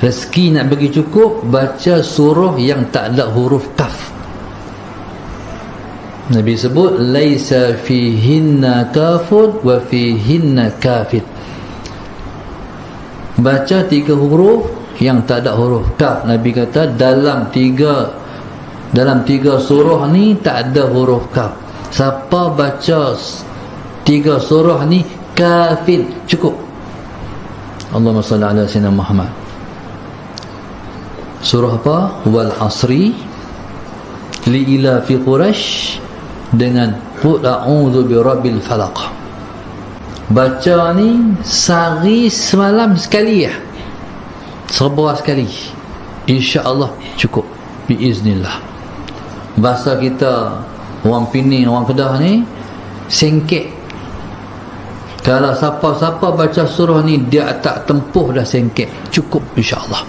rezeki nak bagi cukup, baca surah yang tak ada huruf kaf. Nabi sebut laisa fihinna kafun wa fihinna kafid. Baca 3 huruf yang tak ada huruf kaf. Nabi kata dalam tiga surah ni tak ada huruf kaf. Siapa baca 3 surah ni kafid, cukup. Allahumma salli ala sayyidina Muhammad. Surah apa? Wal asri, li ila fi Quraisy, dengan qul a'udzu birabbil falaq. Baca ni sehari semalam sekali ya, serba sekali, insya-Allah cukup biiznillah. Bahasa kita orang Pening, orang Kedah ni sengkek. Kalau siapa-siapa baca surah ni dia tak tempuh dah sengkek, cukup insya-Allah.